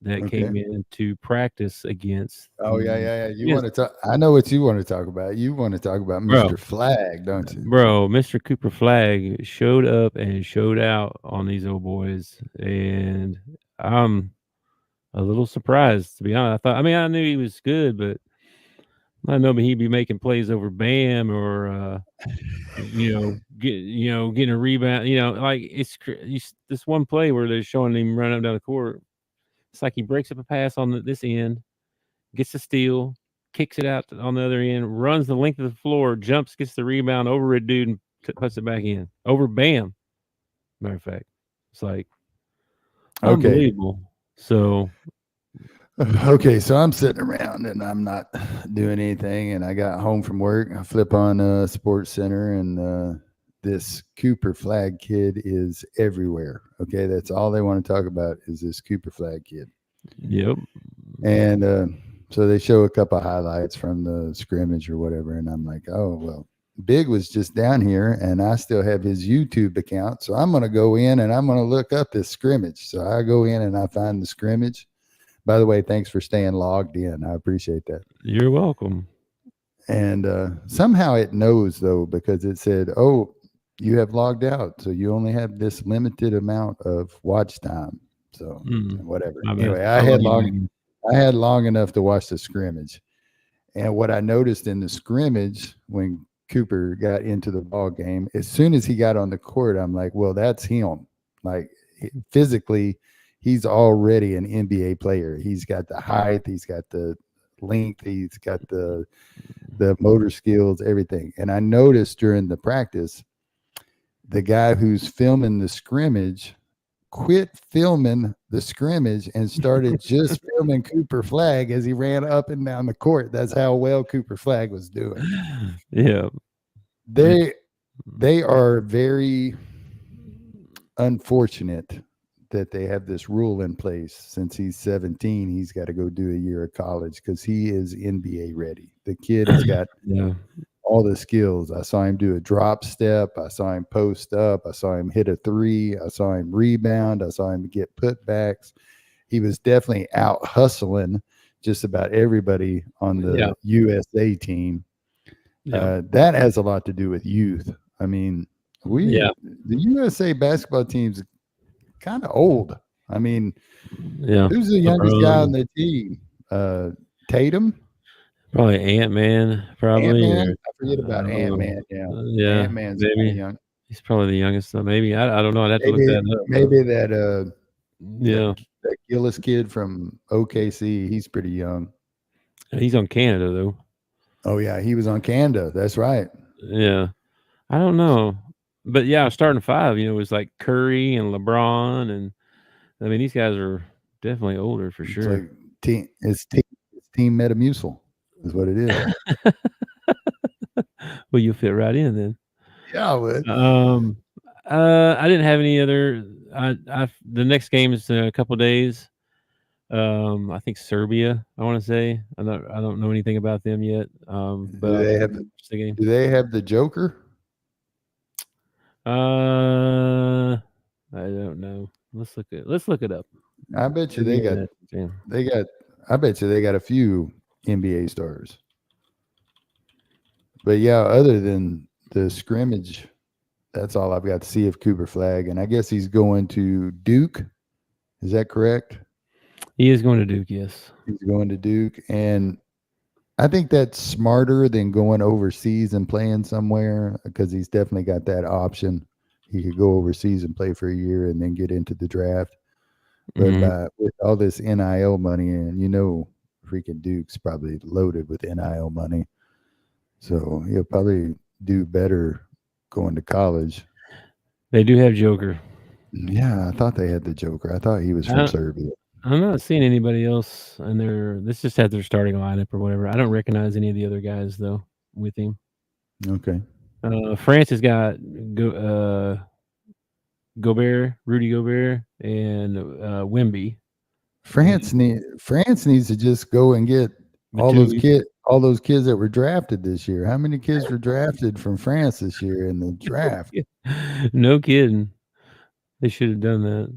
that came in to practice against. Oh yeah. You want to talk? I know what you want to talk about. You want to talk about Mr. Flag, don't you? Bro, Mr. Cooper Flag showed up and showed out on these old boys, and I'm a little surprised to be honest. I knew he was good, but I know he'd be making plays over Bam or getting a rebound. Like it's this one play where they're showing him run up down the court. It's like he breaks up a pass on this end, gets a steal, kicks it out on the other end, runs the length of the floor, jumps, gets the rebound over a dude, and puts it back in over Bam. Matter of fact, it's like unbelievable. So. Okay, so I'm sitting around and I'm not doing anything, and I got home from work. I flip on Sports Center, and this Cooper Flag kid is everywhere. Okay, that's all they want to talk about is this Cooper Flag kid. Yep. And so they show a couple of highlights from the scrimmage or whatever, and I'm like, oh well, Big was just down here, and I still have his YouTube account, so I'm going to go in and I'm going to look up this scrimmage. So I go in and I find the scrimmage. By the way, thanks for staying logged in. I appreciate that. You're welcome. And somehow it knows, though, because it said, oh, you have logged out. So you only have this limited amount of watch time. So whatever. My bad. Anyway, I'll let you know. I had long enough to watch the scrimmage. And what I noticed in the scrimmage when Cooper got into the ball game, as soon as he got on the court, I'm like, well, that's him. Like physically, he's already an NBA player. He's got the height, he's got the length, he's got the motor skills, everything. And I noticed during the practice, the guy who's filming the scrimmage quit filming the scrimmage and started just filming Cooper Flagg as he ran up and down the court. That's how well Cooper Flagg was doing. Yeah. They are very unfortunate that they have this rule in place. Since he's 17, he's got to go do a year of college because he is NBA ready. The kid has got all the skills. I saw him do a drop step. I saw him post up. I saw him hit a three. I saw him rebound. I saw him get putbacks. He was definitely out hustling just about everybody on the USA team. That has a lot to do with youth. I mean, the USA basketball team's kind of old. I mean, who's the youngest guy on the team? Tatum? Probably Ant-Man, probably. Ant-Man? I forget about Ant-Man. Yeah. Ant-Man's maybe. young. He's probably the youngest. So maybe. I don't know. I'd have to look that up. Maybe that Gillis kid from OKC, he's pretty young. He's on Canada, though. Oh, yeah. He was on Canada. That's right. Yeah. I don't know. But, starting five, it was like Curry and LeBron. And, I mean, these guys are definitely older for sure. Like it's team Metamucil is what it is. Well, you'll fit right in then. Yeah, I would. I didn't have any other. The next game is in a couple of days. I think Serbia. I want to say. I don't know anything about them yet. But do they have the Joker? I don't know. Let's look it up. I bet you I bet you they got a few NBA stars. But other than the scrimmage, that's all I've got to see of Cooper Flagg. And I guess he's going to Duke. Is that correct? He is going to Duke, yes. He's going to Duke. And I think that's smarter than going overseas and playing somewhere, because he's definitely got that option. He could go overseas and play for a year and then get into the draft. But with all this NIL money, and freaking Duke's probably loaded with NIL money. So he'll probably do better going to college. They do have Joker. Yeah, I thought they had the Joker. I thought he was from Serbia. I'm not seeing anybody else in there. This just had their starting lineup or whatever. I don't recognize any of the other guys, though, with him. Okay. France has got Gobert, Rudy Gobert, and Wemby. France needs to just go and get all those kids that were drafted this year. How many kids were drafted from France this year in the draft? No kidding. They should have done that.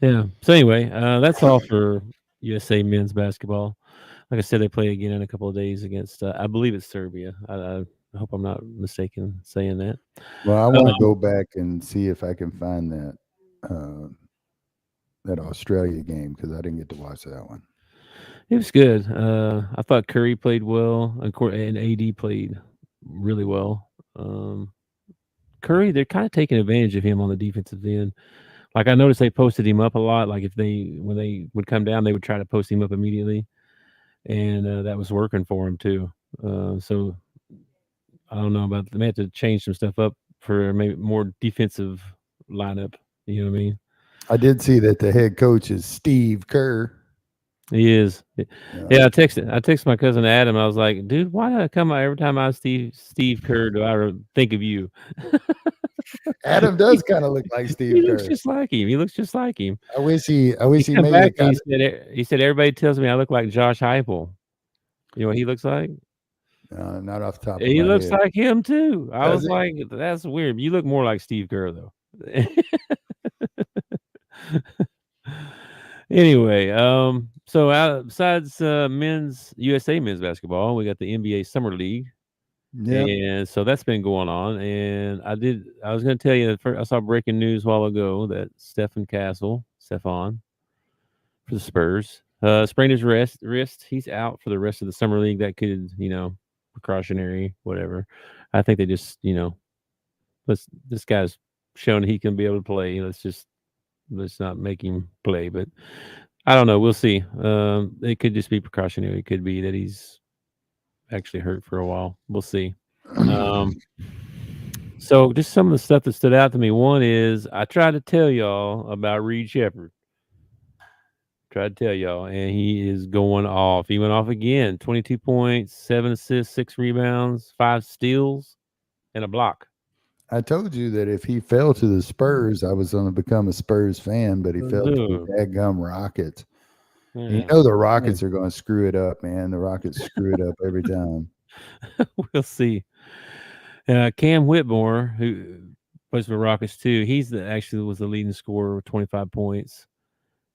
Yeah. So anyway, that's all for USA men's basketball. Like I said, they play again in a couple of days against, I believe it's Serbia. I hope I'm not mistaken saying that. Well, I want to go back and see if I can find that Australia game, because I didn't get to watch that one. It was good. I thought Curry played well, and AD played really well. Curry, they're kind of taking advantage of him on the defensive end. Like I noticed they posted him up a lot. Like when they would come down, they would try to post him up immediately, and that was working for him too. So I don't know about. They may have to change some stuff up for maybe more defensive lineup. You know what I mean? I did see that the head coach is Steve Kerr. He is. Yeah, I texted my cousin Adam. I was like, dude, why do I come out every time I see Steve Kerr, do I think of you? Adam does kind of look like Steve Kerr. He looks just like him. I wish he made back it. He said everybody tells me I look like Josh Heupel. You know what he looks like? Not off the top of my head. He looks like him too. I was like, that's weird. You look more like Steve Kerr though. Anyway, so besides men's USA men's basketball, we got the NBA Summer League. Yep. And so that's been going on. And I was going to tell you, I saw breaking news a while ago that Stefan, for the Spurs, sprained his wrist. He's out for the rest of the summer league. That could, precautionary, whatever. I think they just, this guy's shown he can be able to play. Let's not make him play. But I don't know. We'll see. It could just be precautionary. It could be that he's actually hurt for a while. We'll see. So just some of the stuff that stood out to me. One is I tried to tell y'all about Reed Shepherd. Tried to tell y'all, and he is going off. He went off again. 22 points, 7 assists, 6 rebounds, 5 steals, and a block. I told you that if he fell to the Spurs, I was going to become a Spurs fan, but he fell to the dadgum Rockets. Yeah. You know the Rockets are going to screw it up, man. The Rockets screw it up every time. We'll see. Cam Whitmore, who plays for the Rockets too, actually was the leading scorer with 25 points,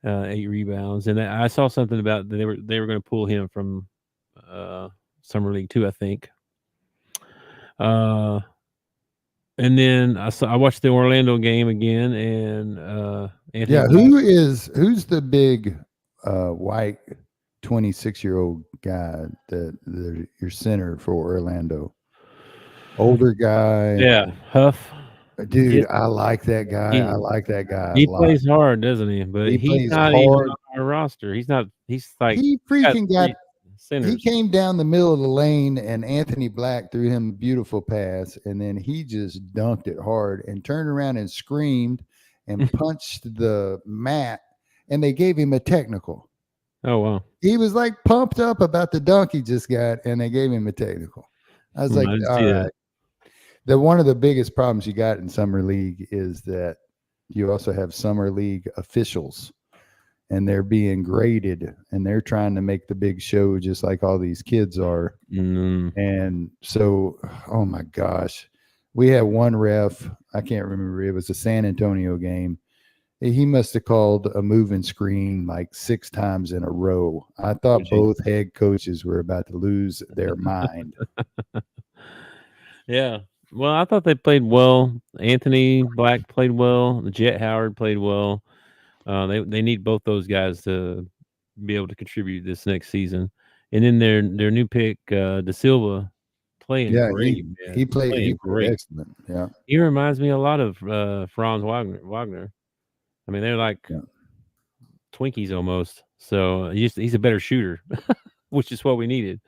8 rebounds, and I saw something about they were going to pull him from summer league too, I think. And then I watched the Orlando game again, and who's the big white 26-year-old guy that your center for Orlando? Older guy. Yeah, Huff. Dude, I like that guy. I like that guy. He plays hard, doesn't he? But he's not even on our roster. He's not. He's like he freaking got. Centers. He came down the middle of the lane, and Anthony Black threw him a beautiful pass, and then he just dunked it hard and turned around and screamed and punched the mat, and they gave him a technical. Oh wow! He was like pumped up about the dunk he just got, and they gave him a technical. I was like, all right. One of the biggest problems you got in summer league is that you also have summer league officials, and they're being graded, and they're trying to make the big show just like all these kids are. And so, oh my gosh, we had one ref. I can't remember. It was a San Antonio game. He must have called a moving screen like 6 times in a row. I thought both head coaches were about to lose their mind. Yeah. Well, I thought they played well. Anthony Black played well. Jet Howard played well. They need both those guys to be able to contribute this next season. And then their new pick, De Silva, playing great. He played great. Excellent. Yeah. He reminds me a lot of Franz Wagner. I mean, they're like Twinkies almost. So he's a better shooter, which is what we needed.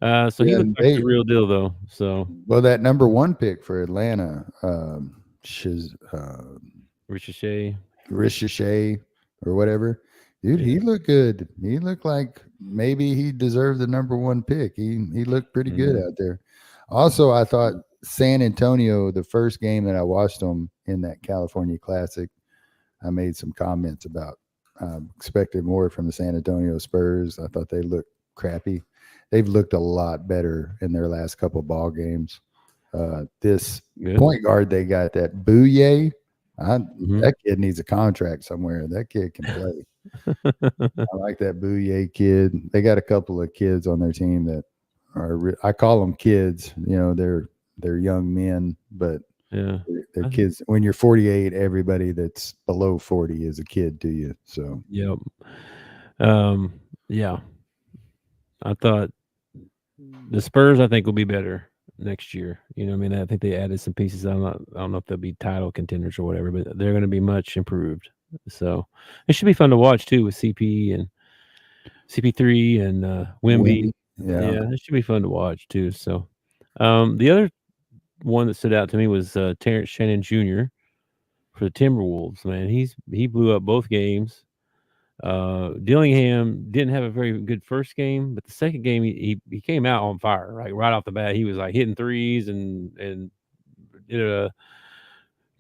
So he looks like the real deal, though. So that number 1 pick for Atlanta, Ricochet or whatever, dude, he looked good. He looked like maybe he deserved the number 1 pick. He looked pretty good out there. Also, I thought San Antonio, the first game that I watched them in that California Classic, I made some comments about expected more from the San Antonio Spurs. I thought they looked crappy. They've looked a lot better in their last couple of ball games. This point guard they got, that Bouye, that kid needs a contract somewhere. That kid can play. I like that Bouye kid. They got a couple of kids on their team that are, I call them kids. You know, they're young men, but they're kids. When you're 48, everybody that's below 40 is a kid to you. So I thought the Spurs, I think, will be better next year. You know, I mean, I think they added some pieces. I don't know if they'll be title contenders or whatever, but they're going to be much improved. So it should be fun to watch too, with CP and CP3 and Wemby. Yeah, it should be fun to watch too. So the other one that stood out to me was Terrence Shannon Jr. for the Timberwolves. Man, he blew up both games. Dillingham didn't have a very good first game, but the second game he came out on fire. Right off the bat, he was like hitting threes and did a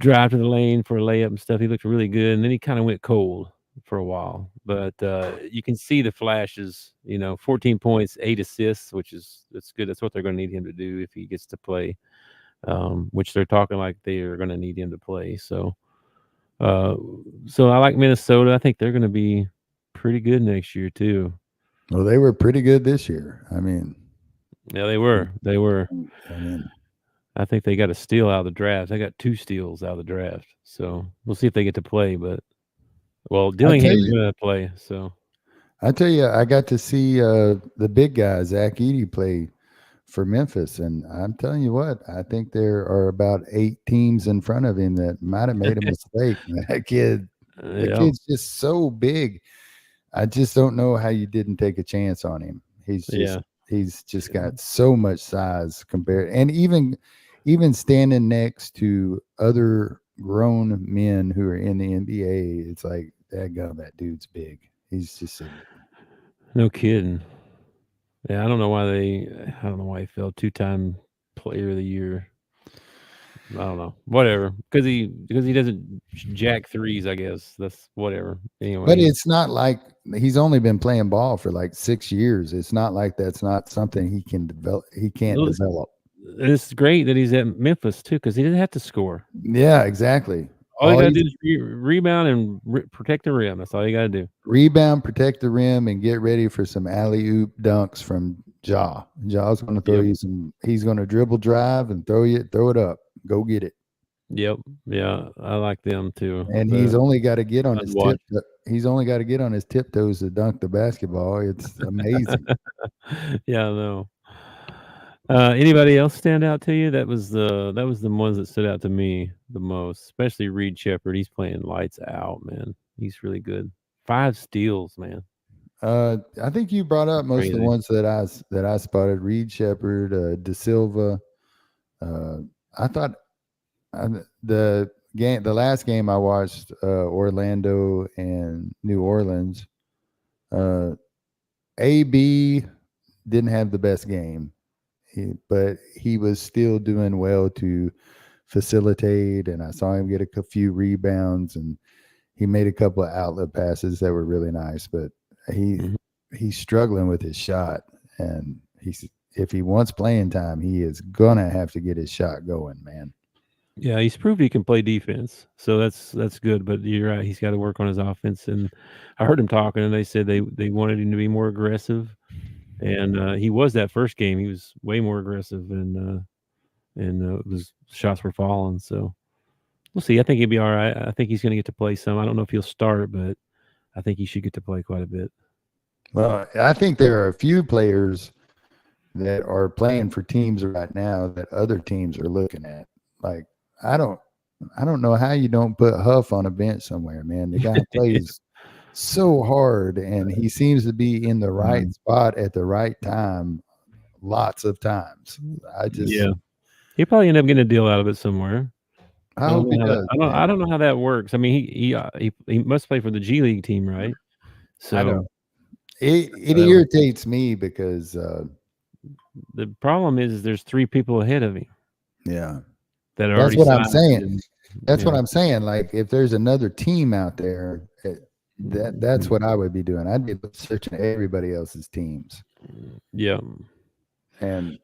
drive to the lane for a layup and stuff. He looked really good, and then he kind of went cold for a while. But you can see the flashes. 14 points, 8 assists, that's good. That's what they're going to need him to do if he gets to play, which they're talking like they are going to need him to play. So So I like Minnesota. I think they're going to be pretty good next year too. Well, they were pretty good this year. I mean, Yeah, they were. They were. I mean, I think they got a steal out of the draft. They got 2 steals out of the draft. So we'll see if they get to play. But well, I tell Dillingham's you, going to play. So I got to see the big guy Zach Edey play for Memphis, and I'm telling you what, I think there are about 8 teams in front of him that might have made a mistake. The yeah, kid's just so big. I just don't know how you didn't take a chance on him. yeah, He's just got so much size compared, and even standing next to other grown men who are in the NBA, it's like that dude's big. He's just so big. no kidding. Yeah, I don't know why he fell 2-time player of the year. I don't know. Whatever. Because he doesn't jack threes, I guess. That's whatever. Anyway. But it's not like he's only been playing ball for like 6 years. It's not like that's not something he can develop. He can't develop. It's great that he's at Memphis too, because he didn't have to score. Yeah, exactly. All you gotta do is rebound and protect the rim. That's all you gotta do. Rebound, protect the rim, and get ready for some alley-oop dunks from Ja. Ja's going to throw you some. He's going to dribble, drive, and throw it up. Go get it. Yep. Yeah, I like them too. And he's only got to get on his tip. He's only got to get on his tiptoes to dunk the basketball. It's amazing. Yeah, I know. Anybody else stand out to you? That was the ones that stood out to me the most, especially Reed Shepherd. He's playing lights out, man. He's really good. 5 steals, man. I think you brought up most of the ones that I spotted. Reed Shepherd, De Silva. I thought the last game I watched, Orlando and New Orleans. AB didn't have the best game. But he was still doing well to facilitate, and I saw him get a few rebounds, and he made a couple of outlet passes that were really nice. But he's struggling with his shot, and if he wants playing time, he is gonna have to get his shot going, man. Yeah, he's proved he can play defense, so that's good. But you're right; he's got to work on his offense. And I heard him talking, and they said they wanted him to be more aggressive. And he was that first game. He was way more aggressive, and his shots were falling. So we'll see. I think he'll be all right. I think he's going to get to play some. I don't know if he'll start, but I think he should get to play quite a bit. Well, I think there are a few players that are playing for teams right now that other teams are looking at. Like I don't know how you don't put Huff on a bench somewhere, man. The guy plays so hard, and he seems to be in the right spot at the right time lots of times. He'll probably end up getting a deal out of it somewhere. I hope he does. I don't know how that works. I mean, he must play for the G League team, right? So I don't. It irritates me because the problem is there's 3 people ahead of him. Yeah, that are that's already what I'm saying. And, that's what I'm saying. Like if there's another team out there. That's what I would be doing. I'd be searching everybody else's teams. Yeah. And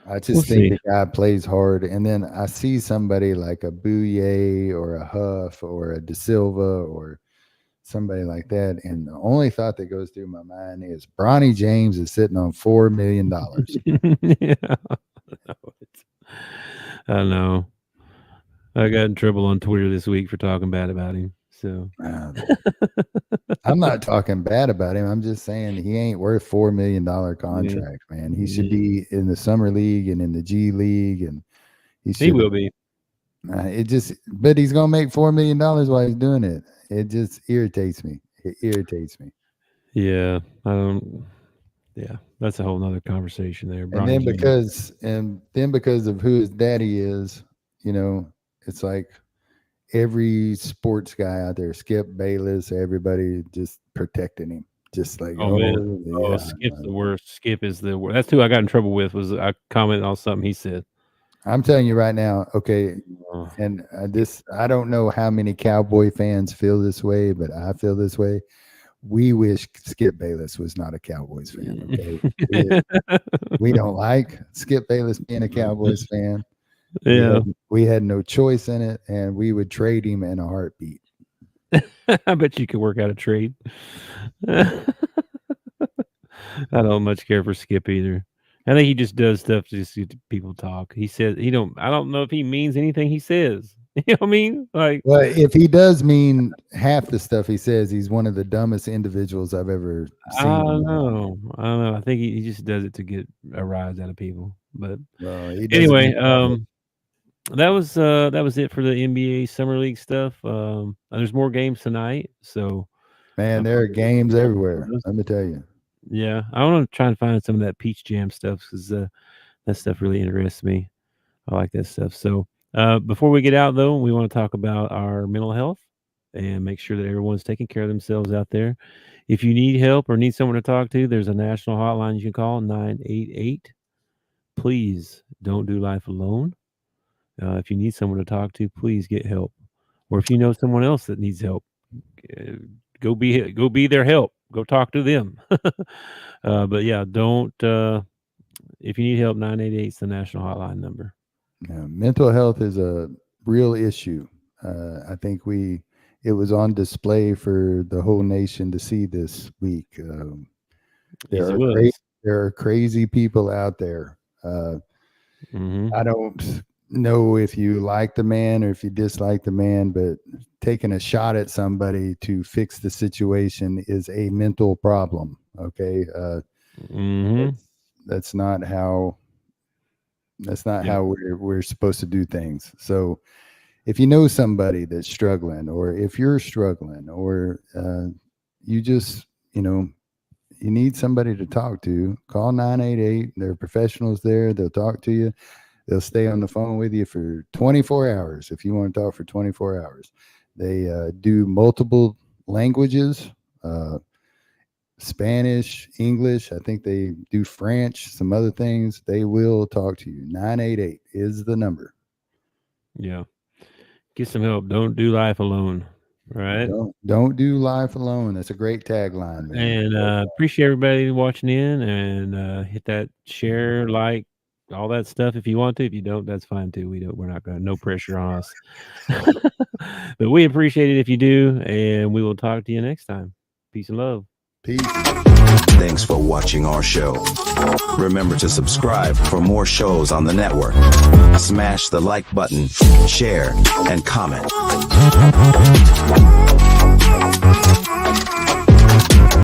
I just think the guy plays hard. And then I see somebody like a Bouye or a Huff or a De Silva or somebody like that. And the only thought that goes through my mind is Bronny James is sitting on $4 million. Yeah. I know. I got in trouble on Twitter this week for talking bad about him. So I'm not talking bad about him. I'm just saying he ain't worth $4 million contract, man. He should be in the summer league and in the G League, and he will be. But he's gonna make $4 million while he's doing it. It just irritates me. It irritates me. Yeah, yeah, that's a whole nother conversation there. And then because of who his daddy is, it's like every sports guy out there, Skip Bayless, everybody just protecting him. Just like, Skip's the worst. Skip is the worst. That's who I got in trouble with. Was I commented on something he said. I'm telling you right now, okay, and I don't know how many Cowboy fans feel this way, but I feel this way. We wish Skip Bayless was not a Cowboys fan. Okay, we don't like Skip Bayless being a Cowboys fan. Yeah, we had no choice in it, and we would trade him in a heartbeat. I bet you could work out a trade. I don't much care for Skip either. I think he just does stuff just to get people talk. He says he don't. I don't know if he means anything he says. You know what I mean? Like, Well, if he does mean half the stuff he says, he's one of the dumbest individuals I've ever I seen. don't know. I don't know. I think he just does it to get a rise out of people. But Well, he doesn't anyway, mean that was it for the NBA Summer League stuff. There's more games tonight, so man, there are games everywhere. Let me tell you. yeah, I want to try and find some of that Peach Jam stuff because that stuff really interests me. I like that stuff. So before we get out, though, we want to talk about our mental health and make sure that everyone's taking care of themselves out there. If you need help or need someone to talk to, there's a national hotline you can call, 988. Please don't do life alone. If you need someone to talk to, please get help. Or if you know someone else that needs help, go be their help. Go talk to them. But yeah, don't. If you need help, 988 is the national hotline number. Yeah, mental health is a real issue. I think it was on display for the whole nation to see this week. Yes, it was. There are crazy people out there. I don't know if you like the man or if you dislike the man, but taking a shot at somebody to fix the situation is a mental problem. Okay. That's not how we're supposed to do things. So if you know somebody that's struggling, or if you're struggling, or you just, you need somebody to talk to, call 988. There are professionals there. They'll talk to you. They'll stay on the phone with you for 24 hours if you want to talk for 24 hours. They do multiple languages, Spanish, English. I think they do French, some other things. They will talk to you. 988 is the number. Yeah. Get some help. Don't do life alone. Right. Don't do life alone. That's a great tagline, man. And appreciate everybody watching in, and hit that share, like, all that stuff if you want to. If you don't, that's fine too. We're not gonna, no pressure on us. But we appreciate it if you do, and we will talk to you next time. Peace and love. Peace. Thanks for watching our show. Remember to subscribe for more shows on the network. Smash the like button, share, and comment.